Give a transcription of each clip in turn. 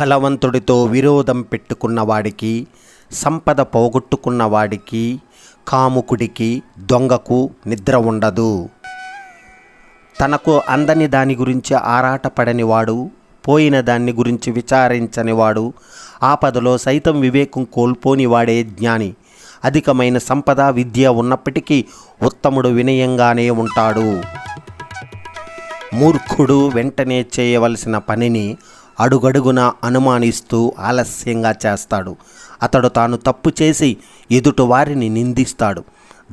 బలవంతుడితో విరోధం పెట్టుకున్నవాడికి, సంపద పోగొట్టుకున్నవాడికి, కాముకుడికి, దొంగకు నిద్ర ఉండదు. తనకు అందని దాని గురించి ఆరాటపడనివాడు, పోయిన దాన్ని గురించి విచారించనివాడు, ఆపదలో సైతం వివేకం కోల్పోనివాడే జ్ఞాని. అధికమైన సంపద, విద్య ఉన్నప్పటికీ ఉత్తముడు వినయంగానే ఉంటాడు. మూర్ఖుడు వెంటనే చేయవలసిన పనిని అడుగడుగునా అనుమానిస్తూ ఆలస్యంగా చేస్తాడు. అతడు తాను తప్పు చేసి ఎదుటి వారిని నిందిస్తాడు.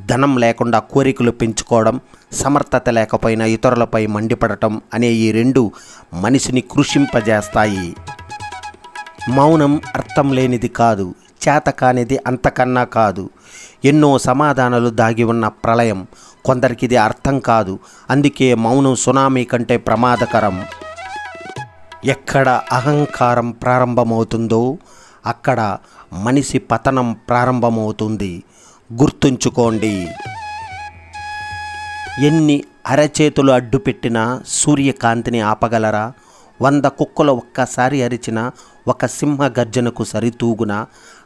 ధనం లేకుండా కోరికలు పెంచుకోవడం, సమర్థత లేకపోయినా ఇతరులపై మండిపడటం అనే ఈ రెండు మనిషిని కృషింపజేస్తాయి. మౌనం అర్థం లేనిది కాదు, చేతకానిది అంతకన్నా కాదు. ఎన్నో సమాధానాలు దాగి ఉన్న ప్రళయం. కొందరికి ఇది అర్థం కాదు. అందుకే మౌనం సునామీ కంటే ప్రమాదకరం. ఎక్కడ అహంకారం ప్రారంభమవుతుందో అక్కడ మనిషి పతనం ప్రారంభమవుతుంది. గుర్తుంచుకోండి. ఎన్ని అరచేతులు అడ్డుపెట్టినా సూర్యకాంతిని ఆపగలరా? 100 కుక్కలు ఒక్కసారి అరిచినా ఒక సింహ గర్జనకు సరితూగునా?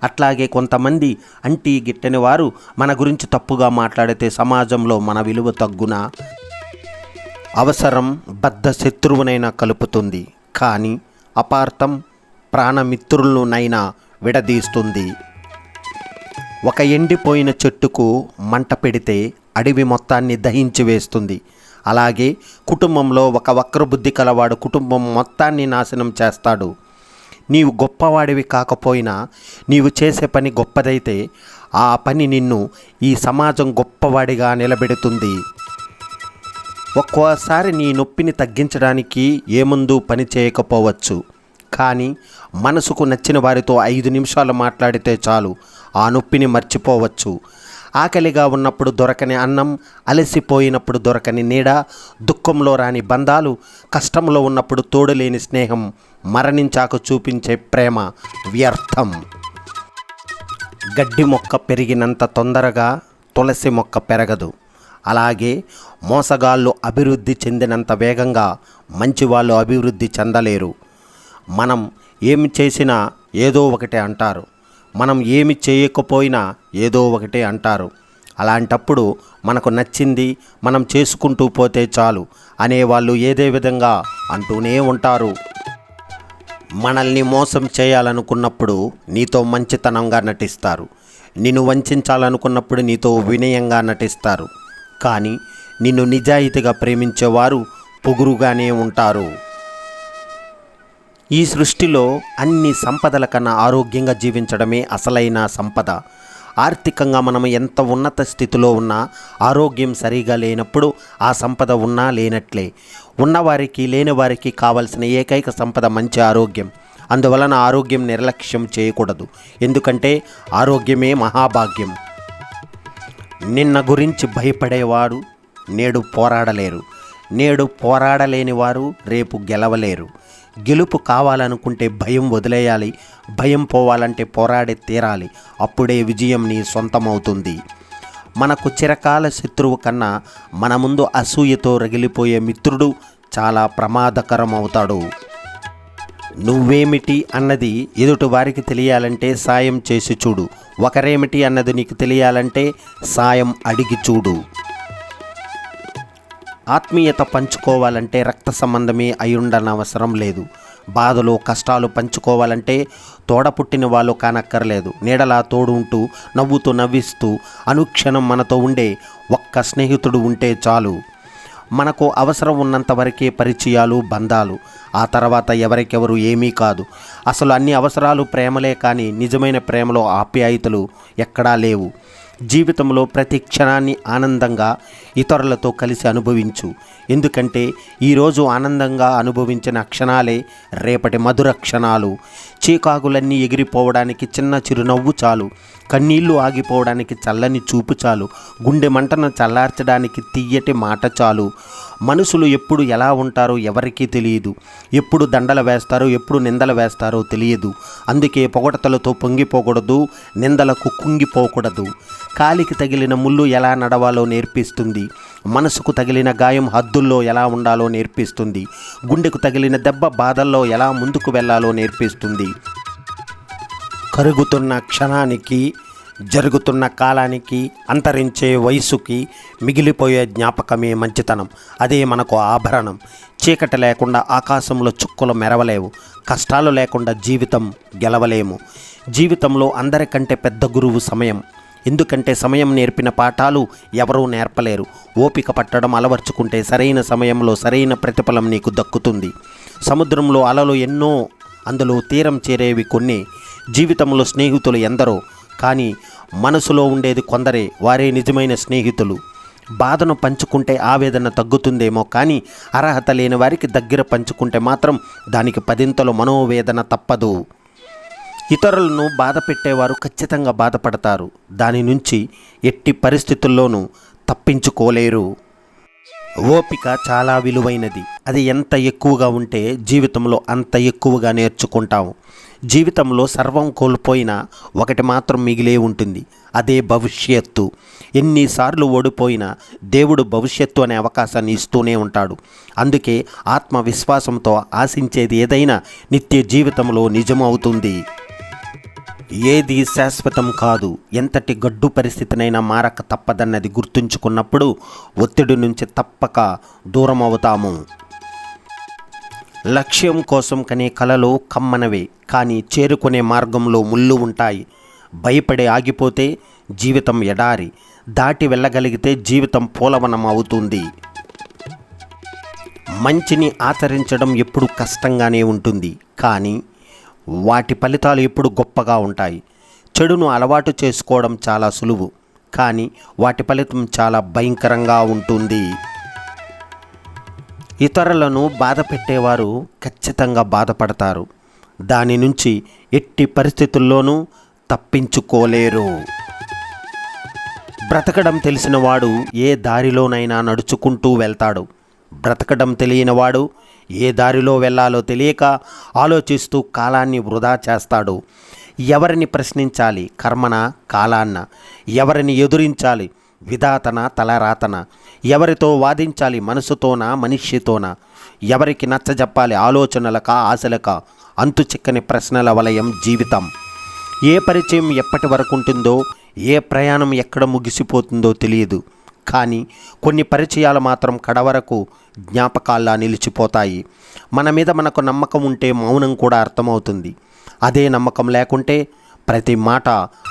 అట్లాగే కొంతమంది అంటీ గిట్టని వారు మన గురించి తప్పుగా మాట్లాడితే సమాజంలో మన విలువ తగ్గునా? అవసరం బద్ధ శత్రువునైనా కలుపుతుంది, కానీ అపార్థం ప్రాణమిత్రులనైనా విడదీస్తుంది. ఒక ఎండిపోయిన చెట్టుకు మంట పెడితే అడవి మొత్తాన్ని దహించి వేస్తుంది. అలాగే కుటుంబంలో ఒక వక్రబుద్ధి కలవాడు కుటుంబం మొత్తాన్ని నాశనం చేస్తాడు. నీవు గొప్పవాడివి కాకపోయినా నీవు చేసే పని గొప్పదైతే ఆ పని నిన్ను ఈ సమాజం గొప్పవాడిగా నిలబెడుతుంది. ఒక్కోసారి నీ నొప్పిని తగ్గించడానికి ఏముందు పని చేయకపోవచ్చు, కానీ మనసుకు నచ్చిన వారితో 5 నిమిషాలు మాట్లాడితే చాలు ఆ నొప్పిని మర్చిపోవచ్చు. ఆకలిగా ఉన్నప్పుడు దొరకని అన్నం, అలసిపోయినప్పుడు దొరకని నీడ, దుఃఖంలో రాని బంధాలు, కష్టంలో ఉన్నప్పుడు తోడులేని స్నేహం, మరణించాక చూపించే ప్రేమ వ్యర్థం. గడ్డి మొక్క పెరిగినంత తొందరగా తులసి మొక్క పెరగదు. అలాగే మోసగాళ్ళు అభివృద్ధి చెందినంత వేగంగా మంచివాళ్ళు అభివృద్ధి చెందలేరు. మనం ఏమి చేసినా ఏదో ఒకటే అంటారు, మనం ఏమి చేయకపోయినా ఏదో ఒకటే అంటారు. అలాంటప్పుడు మనకు నచ్చింది మనం చేసుకుంటూ పోతే చాలు అనేవాళ్ళు ఏదే విధంగా అంటూనే ఉంటారు. మనల్ని మోసం చేయాలనుకున్నప్పుడు నీతో మంచితనంగా నటిస్తారు, నిన్ను వంచాలనుకున్నప్పుడు నీతో వినయంగా నటిస్తారు. కానీ నిన్ను నిజాయితీగా ప్రేమించేవారు పొగురుగానే ఉంటారు. ఈ సృష్టిలో అన్ని సంపదల కన్నా ఆరోగ్యంగా జీవించడమే అసలైన సంపద. ఆర్థికంగా మనం ఎంత ఉన్నత స్థితిలో ఉన్నా ఆరోగ్యం సరిగా లేనప్పుడు ఆ సంపద ఉన్నా లేనట్లే. ఉన్నవారికి లేనివారికి కావలసిన ఏకైక సంపద మంచి ఆరోగ్యం. అందువలన ఆరోగ్యం నిర్లక్ష్యం చేయకూడదు. ఎందుకంటే ఆరోగ్యమే మహాభాగ్యం. నిన్న గురించి భయపడేవాడు నేడు పోరాడలేరు, నేడు పోరాడలేని వారు రేపు గెలవలేరు. గెలుపు కావాలనుకుంటే భయం వదిలేయాలి, భయం పోవాలంటే పోరాడి తీరాలి. అప్పుడే విజయం నీ సొంతమవుతుంది. మనకు చిరకాల శత్రువు కన్నా మన ముందు అసూయతో రగిలిపోయే మిత్రుడు చాలా ప్రమాదకరం అవుతాడు. నువ్వేమిటి అన్నది ఎదుటి వారికి తెలియాలంటే సాయం చేసి చూడు. ఒకరేమిటి అన్నది నీకు తెలియాలంటే సాయం అడిగి చూడు. ఆత్మీయత పంచుకోవాలంటే రక్త సంబంధమే అయ్యుండనవసరం లేదు. బాధలు కష్టాలు పంచుకోవాలంటే తోడ పుట్టిన వాళ్ళు కానక్కర్లేదు. నీడలా తోడు ఉంటూ నవ్వుతూ నవ్విస్తూ అనుక్షణం మనతో ఉండే ఒక్క స్నేహితుడు ఉంటే చాలు. మనకు అవసరం ఉన్నంత వరకే పరిచయాలు, బంధాలు. ఆ తర్వాత ఎవరికెవరు ఏమీ కాదు. అసలు అన్ని అవసరాలు ప్రేమలే, కానీ నిజమైన ప్రేమలో ఆప్యాయతలు ఎక్కడా లేవు. జీవితంలో ప్రతి క్షణాన్ని ఆనందంగా ఇతరులతో కలిసి అనుభవించు. ఎందుకంటే ఈరోజు ఆనందంగా అనుభవించిన క్షణాలే రేపటి మధుర క్షణాలు. చీకాకులన్నీ ఎగిరిపోవడానికి చిన్న చిరునవ్వు చాలు, కన్నీళ్లు ఆగిపోవడానికి చల్లని చూపు చాలు, గుండె మంటను చల్లార్చడానికి తియ్యటి మాట చాలు. మనుషులు ఎప్పుడు ఎలా ఉంటారో ఎవరికీ తెలియదు. ఎప్పుడు దండలు వేస్తారో ఎప్పుడు నిందలు వేస్తారో తెలియదు. అందుకే పొగడతలతో పొంగిపోకూడదు, నిందలకు కుంగిపోకూడదు. కాలికి తగిలిన ముళ్ళు ఎలా నడవాలో నేర్పిస్తుంది. మనసుకు తగిలిన గాయం హద్దుల్లో ఎలా ఉండాలో నేర్పిస్తుంది. గుండెకు తగిలిన దెబ్బ బాధల్లో ఎలా ముందుకు వెళ్ళాలో నేర్పిస్తుంది. కరుగుతున్న క్షణానికి, జరుగుతున్న కాలానికి, అంతరించే వయసుకి మిగిలిపోయే జ్ఞాపకమే మంచితనం. అదే మనకు ఆభరణం. చీకటి లేకుండా ఆకాశంలో చుక్కలు మెరవలేవు. కష్టాలు లేకుండా జీవితం గెలవలేము. జీవితంలో అందరికంటే పెద్ద గురువు సమయం. ఎందుకంటే సమయం నేర్పిన పాఠాలు ఎవరూ నేర్పలేరు. ఓపిక పట్టడం అలవర్చుకుంటే సరైన సమయంలో సరైన ప్రతిఫలం నీకు దక్కుతుంది. సముద్రంలో అలలు ఎన్నో, అందులో తీరం చేరేవి కొన్ని. జీవితంలో స్నేహితులు ఎందరో, కానీ మనసులో ఉండేది కొందరే. వారే నిజమైన స్నేహితులు. బాధను పంచుకుంటే ఆవేదన తగ్గుతుందేమో, కానీ అర్హత లేని వారికి దగ్గర పంచుకుంటే మాత్రం దానికి పదింతలు మనోవేదన తప్పదు. ఇతరులను బాధ పెట్టేవారు ఖచ్చితంగా బాధపడతారు. దాని నుంచి ఎట్టి పరిస్థితుల్లోనూ తప్పించుకోలేరు. ఓపిక చాలా విలువైనది. అది ఎంత ఎక్కువగా ఉంటే జీవితంలో అంత ఎక్కువగా నేర్చుకుంటాం. జీవితంలో సర్వం కోల్పోయినా ఒకటి మాత్రం మిగిలే ఉంటుంది. అదే భవిష్యత్తు. ఎన్నిసార్లు ఓడిపోయినా దేవుడు భవిష్యత్తు అనే అవకాశాన్ని ఇస్తూనే ఉంటాడు. అందుకే ఆత్మవిశ్వాసంతో ఆశించేది ఏదైనా నిత్య జీవితంలో నిజమవుతుంది. ఏది శాశ్వతం కాదు. ఎంతటి గడ్డు పరిస్థితినైనా మారక తప్పదన్నది గుర్తుంచుకున్నప్పుడు ఒత్తిడి నుంచి తప్పక దూరం అవుతాము. లక్ష్యం కోసం కనే కలలు కమ్మనవే, కానీ చేరుకునే మార్గంలో ముళ్ళు ఉంటాయి. భయపడి ఆగిపోతే జీవితం ఎడారి, దాటి వెళ్ళగలిగితే జీవితం పూలవనం అవుతుంది. మంచిని ఆచరించడం ఎప్పుడు కష్టంగానే ఉంటుంది, కానీ వాటి ఫలితాలు ఎప్పుడు గొప్పగా ఉంటాయి. చెడును అలవాటు చేసుకోవడం చాలా సులువు, కానీ వాటి ఫలితం చాలా భయంకరంగా ఉంటుంది. ఇతరులను బాధ పెట్టేవారు ఖచ్చితంగా బాధపడతారు. దాని నుంచి ఎట్టి పరిస్థితుల్లోనూ తప్పించుకోలేరు. బ్రతకడం తెలిసినవాడు ఏ దారిలోనైనా నడుచుకుంటూ వెళ్తాడు. బ్రతకడం తెలియనివాడు ఏ దారిలో వెళ్ళాలో తెలియక ఆలోచిస్తూ కాలాన్ని వృధా చేస్తాడు. ఎవరిని ప్రశ్నించాలి, కర్మన కాలాన్న? ఎవరిని ఎదురించాలి, విధాతన తలరాతన? ఎవరితో వాదించాలి, మనసుతోనా మనిషితోనా? ఎవరికి నచ్చజెప్పాలి, ఆలోచనలకా ఆశలకా? అంతు చిక్కని ప్రశ్నల వలయం జీవితం. ఏ పరిచయం ఎప్పటి వరకు ఉంటుందో, ఏ ప్రయాణం ఎక్కడ ముగిసిపోతుందో తెలియదు, కానీ కొన్ని పరిచయాలు మాత్రం కడవరకు జ్ఞాపకాల్లా నిలిచిపోతాయి. మన మీద మనకు నమ్మకం ఉంటే మౌనం కూడా అర్థమవుతుంది. అదే నమ్మకం లేకుంటే ప్రతి మాట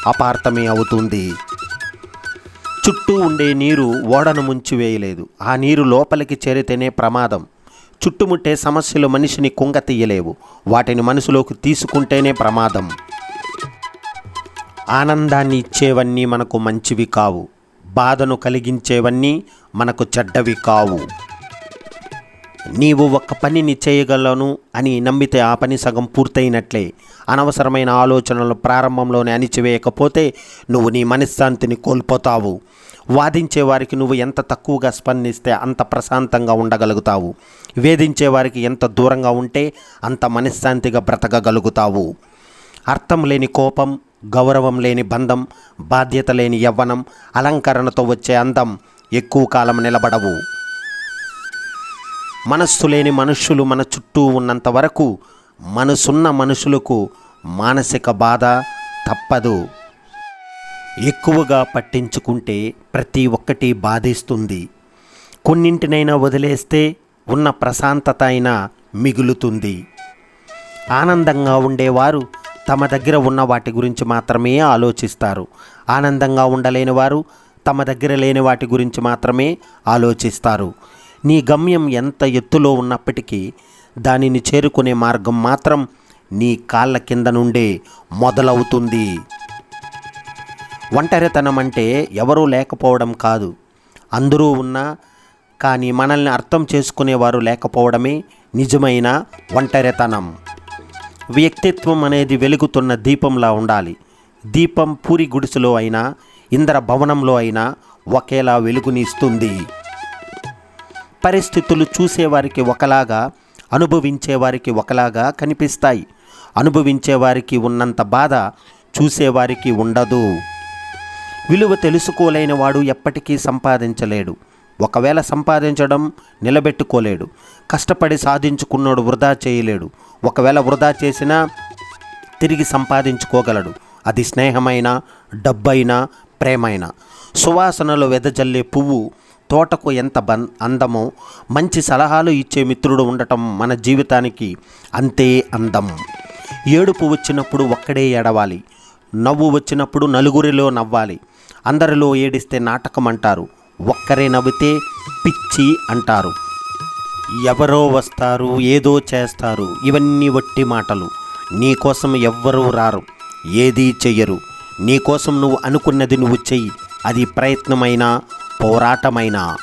అపార్థమే అవుతుంది. చుట్టూ ఉండే నీరు ఓడను ముంచివేయలేదు. ఆ నీరు లోపలికి చేరితేనే ప్రమాదం. చుట్టుముట్టే సమస్యలు మనిషిని కుంగతీయలేవు. వాటిని మనసులోకి తీసుకుంటేనే ప్రమాదం. ఆనందాన్ని ఇచ్చేవన్నీ మనకు మంచివి కావు. బాధను కలిగించేవన్నీ మనకు చెడ్డవి కావు. నీవు ఒక్క పనిని చేయగలను అని నమ్మితే ఆ పని సగం పూర్తయినట్లే. అనవసరమైన ఆలోచనలు ప్రారంభంలోనే అణిచివేయకపోతే నువ్వు నీ మనశ్శాంతిని కోల్పోతావు. వాదించే వారికి నువ్వు ఎంత తక్కువగా స్పందిస్తే అంత ప్రశాంతంగా ఉండగలుగుతావు. వేధించే వారికి ఎంత దూరంగా ఉంటే అంత మనశ్శాంతిగా బ్రతకగలుగుతావు. అర్థం లేని కోపం, గౌరవం లేని బంధం, బాధ్యత లేని యవ్వనం, అలంకరణతో వచ్చే అందం ఎక్కువ కాలం నిలబడవు. మనస్సు లేని మనుష్యులు మన చుట్టూ ఉన్నంత వరకు మనసున్న మనుషులకు మానసిక బాధ తప్పదు. ఎక్కువగా పట్టించుకుంటే ప్రతి ఒక్కటి బాధిస్తుంది. కొన్నింటినైనా వదిలేస్తే ఉన్న ప్రశాంతత అయినా మిగులుతుంది. ఆనందంగా ఉండేవారు తమ దగ్గర ఉన్న వాటి గురించి మాత్రమే ఆలోచిస్తారు. ఆనందంగా ఉండలేని వారు తమ దగ్గర లేని వాటి గురించి మాత్రమే ఆలోచిస్తారు. నీ గమ్యం ఎంత ఎత్తులో ఉన్నప్పటికీ దానిని చేరుకునే మార్గం మాత్రం నీ కాళ్ళ కింద నుండే మొదలవుతుంది. ఒంటరితనం అంటే ఎవరూ లేకపోవడం కాదు, అందరూ ఉన్నా కానీ మనల్ని అర్థం చేసుకునేవారు లేకపోవడమే నిజమైన ఒంటరితనం. వ్యక్తిత్వం అనేది వెలుగుతున్న దీపంలా ఉండాలి. దీపం పూరి గుడిసెలో అయినా ఇంద్ర భవనంలో అయినా ఒకేలా వెలుగునిస్తుంది. పరిస్థితులు చూసేవారికి ఒకలాగా, అనుభవించేవారికి ఒకలాగా కనిపిస్తాయి. అనుభవించేవారికి ఉన్నంత బాధ చూసేవారికి ఉండదు. విలువ తెలుసుకోలేని వాడు ఎప్పటికీ సంపాదించలేడు. ఒకవేళ సంపాదించడం నిలబెట్టుకోలేడు. కష్టపడి సాధించుకున్నాడు వృధా చేయలేడు. ఒకవేళ వృధా చేసినా తిరిగి సంపాదించుకోగలడు. అది స్నేహమైనా, డబ్బైనా, ప్రేమైనా. సువాసనలు వెదజల్లే పువ్వు తోటకు ఎంత అందమో, మంచి సలహాలు ఇచ్చే మిత్రుడు ఉండటం మన జీవితానికి అంతే అందం. ఏడుపు వచ్చినప్పుడు ఒక్కడే ఏడవాలి. నవ్వు వచ్చినప్పుడు నలుగురిలో నవ్వాలి. అందరిలో ఏడిస్తే నాటకం అంటారు. ఒక్కరే నవ్వితే పిచ్చి అంటారు. ఎవరో వస్తారు, ఏదో చేస్తారు. ఇవన్నీ వట్టి మాటలు. నీకోసం ఎవ్వరూ రారు, ఏదీ చెయ్యరు. నీకోసం నువ్వు అనుకున్నది నువ్వు చెయ్యి. అది ప్రయత్నమైనా, పోరాటమైనా.